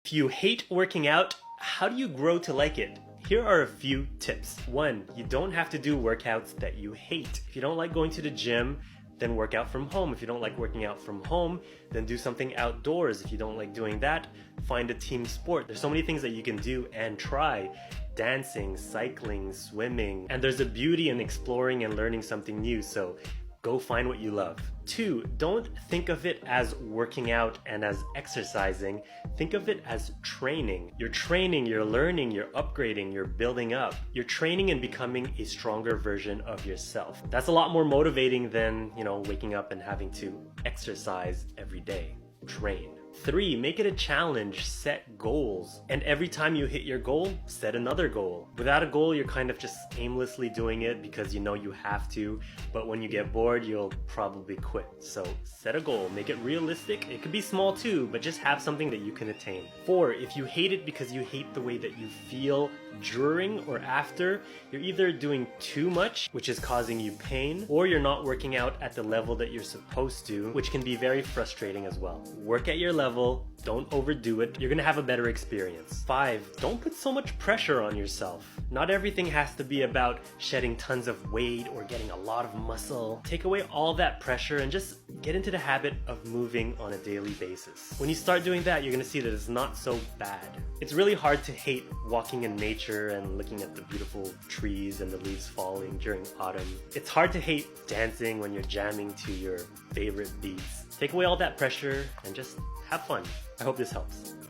If you hate working out, how do you grow to like it? Here are a few tips. 1. You don't have to do workouts that you hate. If you don't like going to the gym, then work out from home. If you don't like working out from home, then do something outdoors. If you don't like doing that, find a team sport. There's so many things that you can do and try. Dancing, cycling, swimming. And there's a beauty in exploring and learning something new, so go find what you love. 2, don't think of it as working out and as exercising. Think of it as training. You're training, you're learning, you're upgrading, you're building up. You're training and becoming a stronger version of yourself. That's a lot more motivating than, waking up and having to exercise every day. Train. 3, make it a challenge, set goals. And every time you hit your goal, set another goal. Without a goal, you're kind of just aimlessly doing it because you know you have to, but when you get bored, you'll probably quit. So set a goal, make it realistic. It could be small too, but just have something that you can attain. 4, if you hate it because you hate the way that you feel during or after, you're either doing too much, which is causing you pain, or you're not working out at the level that you're supposed to, which can be very frustrating as well. Work at your level, don't overdo it, you're gonna have a better experience. 5, don't put so much pressure on yourself. Not everything has to be about shedding tons of weight or getting a lot of muscle. Take away all that pressure and just get into the habit of moving on a daily basis. When you start doing that, you're gonna see that it's not so bad. It's really hard to hate walking in nature and looking at the beautiful trees and the leaves falling during autumn. It's hard to hate dancing when you're jamming to your favorite beats. Take away all that pressure and just have fun. I hope this helps.